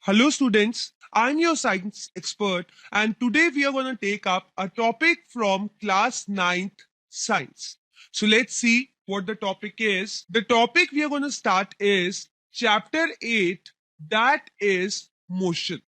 Hello, students. I'm your science expert, and today we are going to take up a topic from class 9th science. So let's see what the topic is. The topic we are going to start is chapter 8, that is motion.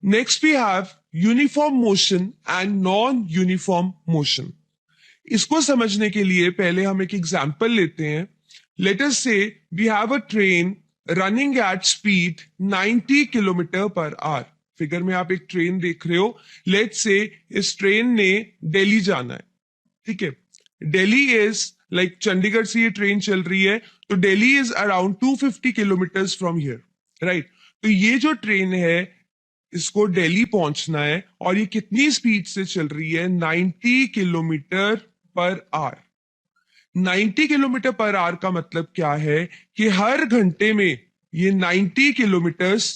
Next, we have uniform motion and non-uniform motion. इसको समझने के लिए पहले हम एक example लेते हैं. Let us say we have a train running at speed 90 kilometre per hour. Figure में आप एक ट्रेन देख रहे हो. लेट से इस ट्रेन ने दिल्ली जाना है. ठीक है, दिल्ली इज लाइक चंडीगढ़ से ये ट्रेन चल रही है, तो Delhi is around 250 kilometre from here, right. तो ये जो ट्रेन है इसको दिल्ली पहुंचना है और ये कितनी स्पीड से चल रही है? 90 kilometre per our. 90 kilometre per our का मतलब क्या है कि हर घंटे में ये 90 किलोमीटर्स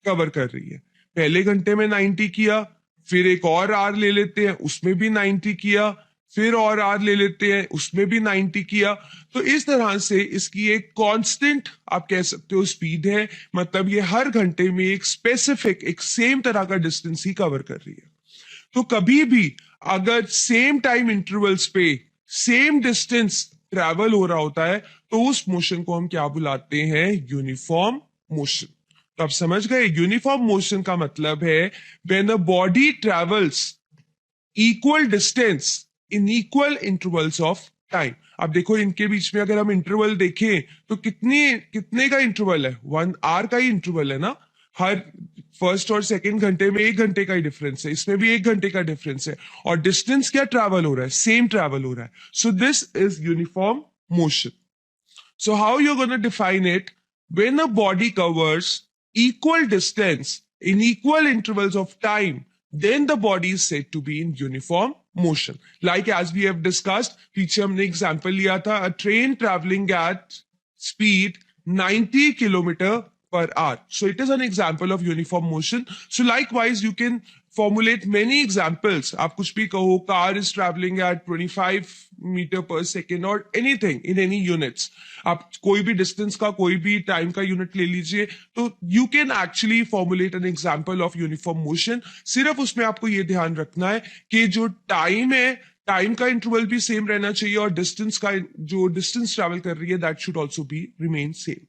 कवर कर रही है. पहले घंटे में 90 किया, फिर एक और आवर ले लेते हैं, उसमें भी 90 किया, फिर और आवर ले लेते हैं, उसमें भी 90 किया. तो इस तरह से इसकी एक कांस्टेंट आप कह सकते हो स्पीड है. मतलब ये हर घंटे में एक स्पेसिफिक एक सेम तरह का डिस्टेंस ही कवर कर रही है. तो कभी भी अगर सेम टाइम इंटरवल्स पे सेम डिस्टेंस ट्रैवल हो रहा होता है तो उस मोशन को हम क्या बुलाते हैं? Uniform motion. तो आप समझ गए, यूनिफॉर्म मोशन का मतलब है when a body travels equal distance in equal intervals of time. अब देखो इनके बीच में अगर हम इंटरवल देखें तो कितने का इंटरवल है? 1 आवर का ही इंटरवल है ना. हर फर्स्ट और सेकंड घंटे में 1 घंटे का ही डिफरेंस है, इसमें भी 1 घंटे का डिफरेंस है. और डिस्टेंस क्या ट्रैवल हो रहा है? सेम ट्रैवल हो रहा है. So this is uniform motion. So how you're going to define it? When a body covers equal distance in equal intervals of time, then the body is said to be in uniform motion. Like as we have discussed, पीछे हमने example लिया था, a train traveling at speed 90 kilometer per hour. So it is an example of uniform motion. So likewise, you can formulate many examples. आप कुछ भी कहो, car is traveling at 25 meter per second or anything in any units. आप कोई भी distance का कोई भी time का unit ले लीजिए, तो you can actually formulate an example of uniform motion. सिर्फ उसमें आपको ये ध्यान रखना है कि जो time है, टाइम का इंटरवल भी सेम रहना चाहिए और डिस्टेंस का जो डिस्टेंस ट्रैवल कर रही है that should also be remain same.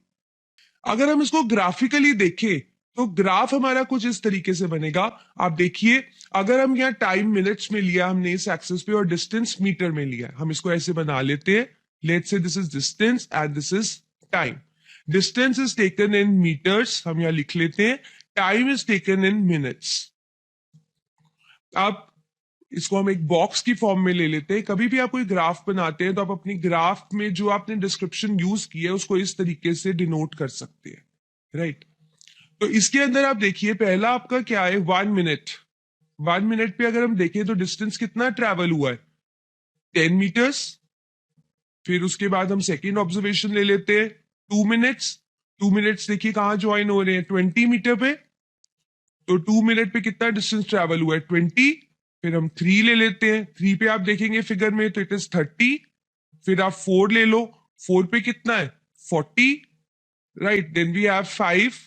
अगर हम इसको ग्राफिकली देखें तो ग्राफ हमारा कुछ इस तरीके से बनेगा. आप देखिए, अगर हम यहाँ टाइम मिनट्स में लिया हमने इस एक्सिस पे और डिस्टेंस मीटर में लिया, हम इसको ऐसे बना लेते हैं. Let's say this is distance and this is time. Distance is taken in metres, हम यहाँ लिख लेते हैं. Time is taken in minutes. अब इसको हम एक बॉक्स की फॉर्म में ले लेते हैं. कभी भी आप कोई ग्राफ बनाते हैं तो आप अपनी ग्राफ में जो आपने डिस्क्रिप्शन यूज की है उसको इस तरीके से डिनोट कर सकते हैं, राइट. तो इसके अंदर आप देखिए, पहला आपका क्या है? 1 मिनट. 1 मिनट पे अगर हम देखें तो डिस्टेंस कितना ट्रैवल हुआ है? 10 मीटर्स. फिर उसके बाद हम सेकेंड ऑब्जर्वेशन ले लेते हैं, 2 मिनट्स. 2 मिनट्स देखिए कहां ज्वाइन हो रहे हैं? 20 मीटर पे. तो 2 मिनट पे कितना डिस्टेंस ट्रैवल हुआ है? 20. फिर हम 3 ले लेते हैं. 3 पे आप देखेंगे फिगर में तो इट इज 30. फिर आप 4 ले लो. 4 पे कितना है? 40, राइट. Then we have 5.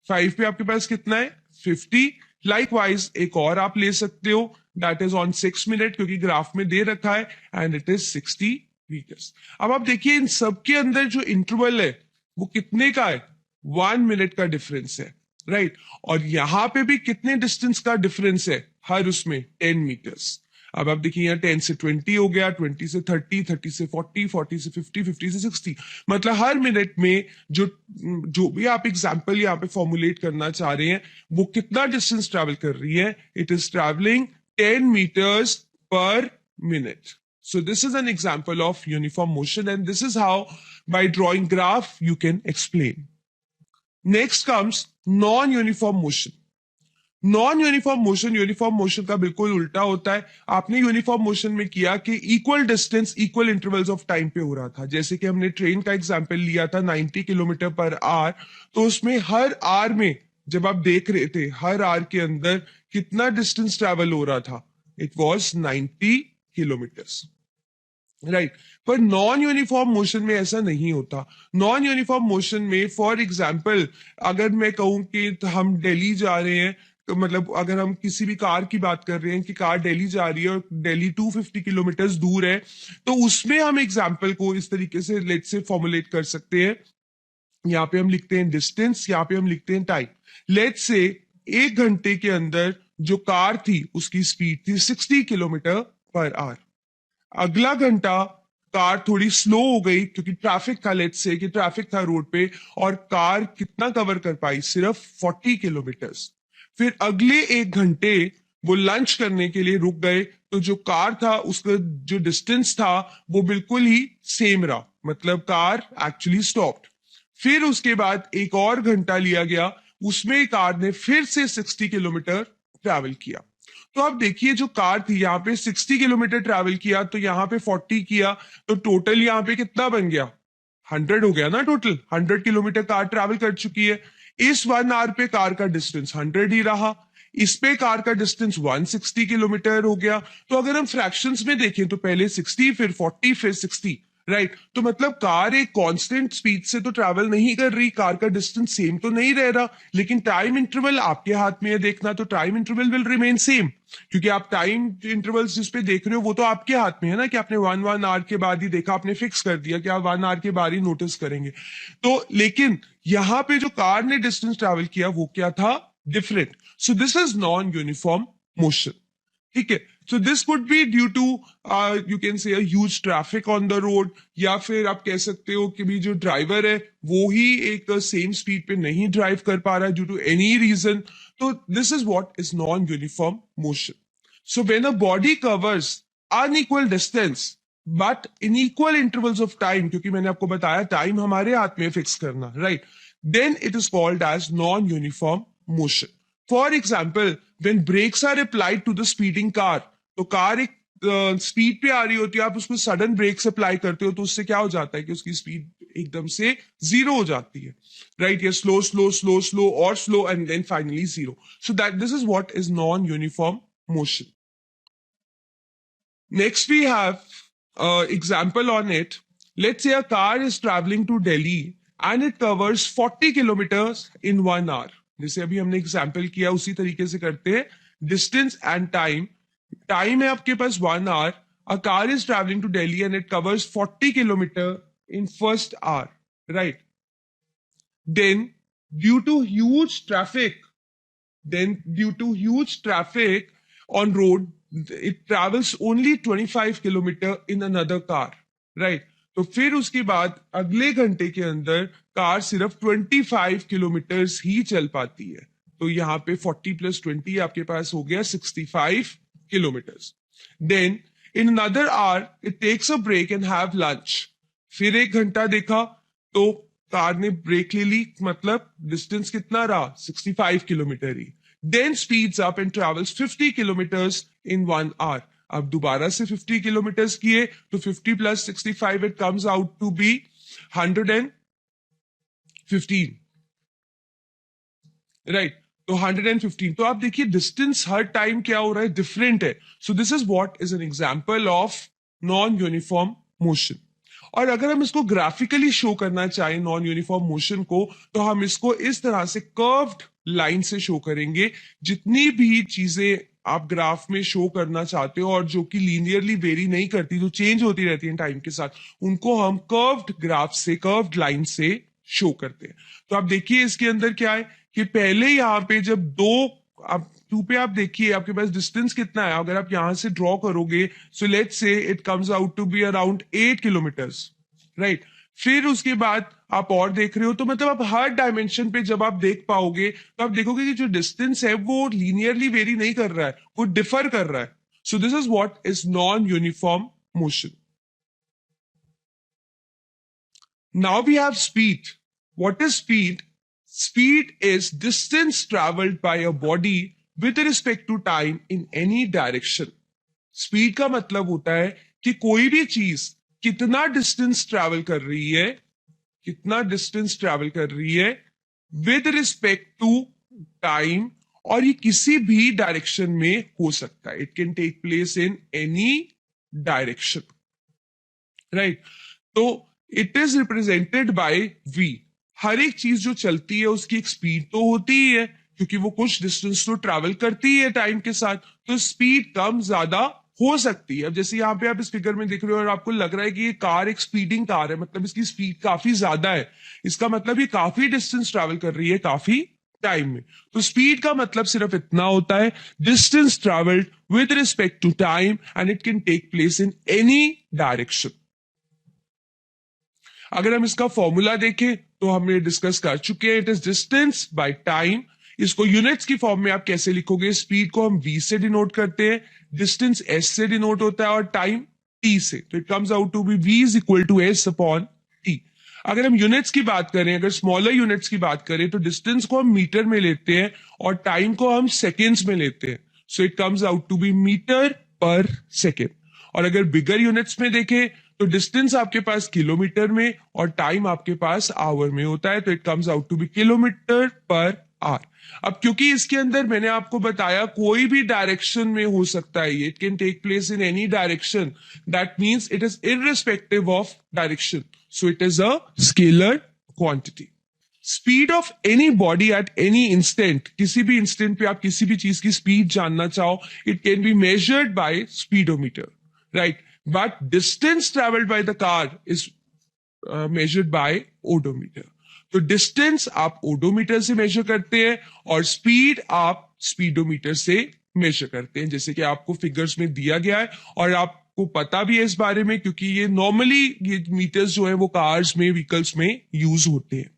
5 पे आपके पास कितना है? 50. लाइकवाइज एक और आप ले सकते हो, दैट इज ऑन 6 मिनट, क्योंकि ग्राफ में दे रखा है, एंड इट इज 60 मीटर्स. अब आप देखिए इन सबके अंदर जो इंटरवल है वो कितने का है? 1 मिनट का डिफरेंस है, राइट. और यहां पे भी कितने डिस्टेंस का डिफरेंस है? हर उसमें 10 मीटर्स. अब आप देखिए यहाँ 10 से 20 हो गया, 20 से 30, 30 से 40, 40 से 50, 50 से 60. मतलब हर मिनट में जो भी आप एग्जाम्पल यहाँ पे फॉर्मुलेट करना चाह रहे हैं वो कितना डिस्टेंस ट्रैवल कर रही है? It is travelling 10 meters per minute. So this is an example of uniform motion, and this is how by drawing graph you can explain. Next comes non-uniform motion. Non uniform motion uniform motion का बिल्कुल उल्टा होता है. आपने uniform motion में किया कि equal distance equal intervals of time पे हो रहा था. जैसे कि हमने ट्रेन का एग्जांपल लिया था 90 किलोमीटर पर आवर, तो उसमें हर आवर में जब आप देख रहे थे हर आवर के अंदर कितना डिस्टेंस ट्रैवल हो रहा था? It was 90 kilometres. राइट पर नॉन यूनिफॉर्म मोशन में ऐसा नहीं होता। नॉन यूनिफॉर्म मोशन में फॉर एग्जाम्पल अगर मैं कहूं कि हम दिल्ली जा रहे हैं, तो मतलब अगर हम किसी भी कार की बात कर रहे हैं कि कार दिल्ली जा रही है और दिल्ली 250 किलोमीटर दूर है, तो उसमें हम एग्जाम्पल को इस तरीके से लेट से फॉर्मुलेट कर सकते हैं। यहाँ पे हम लिखते हैं डिस्टेंस, यहाँ पे हम लिखते हैं टाइम। लेट से 1 घंटे के अंदर जो कार थी उसकी स्पीड थी 60 किलोमीटर पर आवर। अगला घंटा कार थोड़ी स्लो हो गई क्योंकि ट्रैफिक था, लेट्स से कि ट्रैफिक था रोड पे, और कार कितना कवर कर पाई, सिर्फ 40 किलोमीटर। फिर अगले 1 घंटे वो लंच करने के लिए रुक गए, तो जो कार था उसका जो डिस्टेंस था वो बिल्कुल ही सेम रहा, मतलब कार एक्चुअली स्टॉप्ड। फिर उसके बाद एक और घंटा लिया गया, उसमें कार ने फिर से 60 किलोमीटर ट्रैवल किया। तो आप देखिए जो कार थी यहाँ पे 60 किलोमीटर ट्रैवल किया, तो यहाँ पे 40 किया, तो टोटल यहाँ पे कितना बन गया, 100 हो गया ना। टोटल 100 किलोमीटर कार ट्रैवल कर चुकी है। इस 1 आवर पे कार का डिस्टेंस 100 ही रहा, इस पे कार का डिस्टेंस 160 किलोमीटर हो गया। तो अगर हम फ्रैक्शंस में देखें तो पहले 60 फिर 40 फिर 60, राइट। तो मतलब कार एक कांस्टेंट स्पीड से तो ट्रैवल नहीं कर रही, कार का डिस्टेंस सेम तो नहीं रह रहा, लेकिन टाइम इंटरवल आपके हाथ में है देखना, तो time interval will remain same, क्योंकि आप टाइम इंटरवल्स जिस पे देख रहे हो वो तो आपके हाथ में है ना, कि आपने 1 आवर के बाद ही देखा, आपने फिक्स कर दिया कि आप 1 आवर के बाद ही नोटिस करेंगे। तो लेकिन यहाँ पे जो कार ने डिस्टेंस ट्रैवल किया वो क्या था, different. So this is non uniform motion. ठीक है। So this could be due to you can say huge traffic on the road, या फिर आप कह सकते हो कि भी जो ड्राइवर है वो ही एक सेम स्पीड पे नहीं ड्राइव कर पा रहा है ड्यू टू एनी रीजन। तो this is what is non uniform motion. So when a body covers unequal distance but in equal intervals of time, क्योंकि मैंने आपको बताया टाइम हमारे हाथ में फिक्स करना, right, then it is called as non uniform motion. For example when brakes are applied to the speeding car, तो car एक स्पीड पे आ रही होती है, आप उसमें सडन ब्रेक्स अप्लाई करते हो तो उससे क्या हो जाता है कि उसकी स्पीड एकदम से जीरो हो जाती है, राइट। ये स्लो स्लो स्लो स्लो और slow and then finally zero. So that this is what is non uniform motion. Next, we have example on it. Let's say a car is traveling to Delhi and it covers 40 kilometers in 1 hour. जैसे अभी हमने example किया उसी तरीके से करते हैं। Distance and time, time है आपके पास 1 hour, a car is travelling to Delhi and it covers 40 kilometre in first hour, right. Then due to huge traffic, then due to huge traffic on road, it travels only 25 kilometre in another car, right। तो फिर उसके बाद अगले घंटे के अंदर car सिर्फ 25 kilometre ही चल पाती है। तो यहाँ पे 40 + 20 आपके पास हो गया 65 kilometre. Then in another hour it takes a break and have lunch. फिर 1 घंटा देखा तो कार ने ब्रेक ले ली, मतलब डिस्टेंस कितना रहा, 65 किलोमीटर ही। Then speeds up and travels 50 kilometres in 1 hour. अब दोबारा से 50 किलोमीटर्स किए तो 50 + 65 it comes out to be 115, right. तो 115, तो आप देखिए डिस्टेंस हर टाइम क्या हो रहा है, डिफरेंट है। So this is what is an example of non uniform motion. और अगर हम इसको ग्राफिकली शो करना चाहें नॉन यूनिफॉर्म मोशन को, तो हम इसको इस तरह से कर्व्ड लाइन से शो करेंगे। जितनी भी चीजें आप ग्राफ में शो करना चाहते हो और जो कि लीनियरली वेरी नहीं करती, जो चेंज होती रहती है टाइम के साथ, उनको हम कर्व्ड ग्राफ से, कर्व्ड लाइन से शो करते हैं। तो आप देखिए इसके अंदर क्या है कि पहले यहाँ पे जब दो, आप टू पे आप देखिए आपके पास डिस्टेंस कितना है, अगर आप यहां से ड्रॉ करोगे, so let's say it comes out to be around 8 kilometres, right. फिर उसके बाद आप और देख रहे हो, तो मतलब आप हर डायमेंशन पे जब आप देख पाओगे तो आप देखोगे कि जो डिस्टेंस है वो लीनियरली वेरी नहीं कर रहा है, वो डिफर कर रहा है। So this is what is non uniform motion. Now we have speed. What is speed? Speed is distance traveled by a body with respect to time in any direction. Speed का मतलब होता है कि कोई भी चीज कितना डिस्टेंस ट्रैवल कर रही है, कितना डिस्टेंस ट्रैवल कर रही है विद रिस्पेक्ट टू टाइम, और ये किसी भी डायरेक्शन में हो सकता है। It can take place in any direction. Right. तो it is represented by v। हर एक चीज जो चलती है उसकी एक स्पीड तो होती ही है, क्योंकि वो कुछ डिस्टेंस तो ट्रैवल करती है टाइम के साथ, तो स्पीड कम ज्यादा हो सकती है। अब जैसे यहाँ पे आप इस फिगर में देख रहे हो और आपको लग रहा है कि ये कार एक स्पीडिंग कार है, मतलब इसकी स्पीड काफी ज्यादा है, इसका मतलब ये काफी डिस्टेंस ट्रैवल कर रही है काफी टाइम में। तो स्पीड का मतलब सिर्फ इतना होता है, distance travelled with respect to time and it can take place in any direction. अगर हम इसका फॉर्मूला देखें तो हम ये डिस्कस कर चुके हैं, it is distance by time. इसको यूनिट्स की फॉर्म में आप कैसे लिखोगे, स्पीड को हम v से डिनोट करते हैं, डिस्टेंस s से डिनोट होता है और टाइम t से, तो it comes out to be v is equal to s upon t। अगर हम यूनिट्स की बात करें, अगर स्मॉलर यूनिट्स की बात करें, तो डिस्टेंस को हम मीटर में लेते हैं और टाइम को हम सेकेंड्स में लेते हैं, so it comes out to be metre per second. और अगर बिगर यूनिट्स में देखें तो डिस्टेंस आपके पास किलोमीटर में और टाइम आपके पास आवर में होता है, तो it comes out to be kilometre per hour. अब क्योंकि इसके अंदर मैंने आपको बताया कोई भी डायरेक्शन में हो सकता है, it can take place in any direction, that means it is irrespective of direction, so it is a scalar quantity. Speed of any body at any instant, किसी भी इंस्टेंट पे आप किसी भी चीज की स्पीड जानना चाहो, it can be measured by speedometer, right. But distance travelled by the car is measured by odometer. तो डिस्टेंस आप ओडोमीटर से मेजर करते हैं और स्पीड आप स्पीडोमीटर से मेजर करते हैं, जैसे कि आपको फिगर्स में दिया गया है और आपको पता भी है इस बारे में, क्योंकि ये नॉर्मली ये मीटर्स जो है वो कार्स में, व्हीकल्स में यूज होते हैं।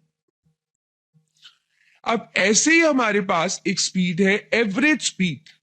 अब ऐसे ही हमारे पास एक स्पीड है एवरेज स्पीड।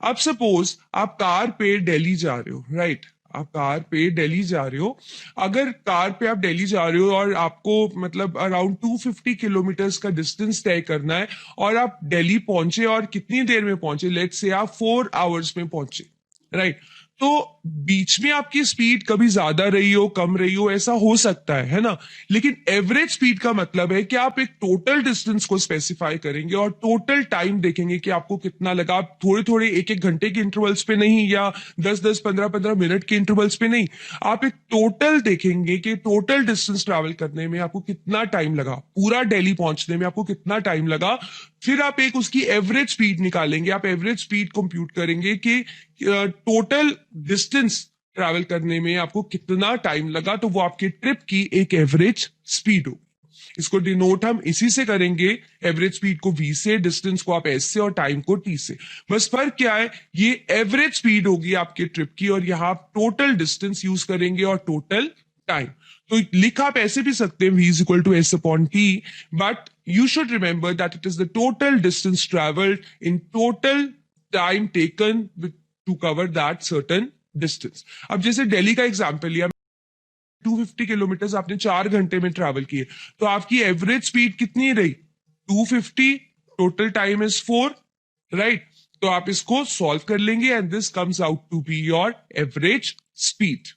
अब सपोज आप कार पे दिल्ली जा रहे हो, राइट, आप कार पे दिल्ली जा रहे हो। अगर कार पे आप दिल्ली जा रहे हो और आपको मतलब अराउंड 250 किलोमीटर्स का डिस्टेंस तय करना है और आप दिल्ली पहुंचे और कितनी देर में पहुंचे, लेट्स से आप 4 आवर्स में पहुंचे, राइट। तो बीच में आपकी स्पीड कभी ज्यादा रही हो कम रही हो, ऐसा हो सकता है ना। लेकिन एवरेज स्पीड का मतलब है कि आप एक टोटल डिस्टेंस को स्पेसिफाई करेंगे और टोटल टाइम देखेंगे कि आपको कितना लगा। आप थोड़े थोड़े एक एक घंटे के इंटरवल्स पे नहीं, या 10-10 15-15 मिनट के इंटरवल्स पे नहीं, आप एक टोटल देखेंगे कि टोटल डिस्टेंस ट्रैवल करने में आपको कितना टाइम लगा, पूरा दिल्ली पहुंचने में आपको कितना टाइम लगा। फिर आप एक उसकी एवरेज स्पीड निकालेंगे, आप एवरेज स्पीड कंप्यूट करेंगे कि टोटल डिस्टेंस ट्रैवल करने में आपको कितना टाइम लगा, तो वो आपके ट्रिप की एक एवरेज स्पीड होगी। इसको डिनोट हम इसी से करेंगे, एवरेज स्पीड को v से, डिस्टेंस को आप s से और टाइम को t से। बस फर्क क्या है, ये एवरेज स्पीड होगी आपके ट्रिप की और यहां आप टोटल डिस्टेंस यूज करेंगे और टोटल टाइम। तो लिखा आप ऐसे भी सकते हैं v is equal to s upon t, but you should remember that it is the total distance traveled in total time taken to cover that certain distance। अब जैसे दिल्ली का एग्जांपल लिया, 250 किलोमीटर आपने 4 घंटे में ट्रैवल किए, तो आपकी एवरेज स्पीड कितनी रही, 250, टोटल टाइम इज 4, राइट। तो आप इसको सॉल्व कर लेंगे and this comes out to be your average speed.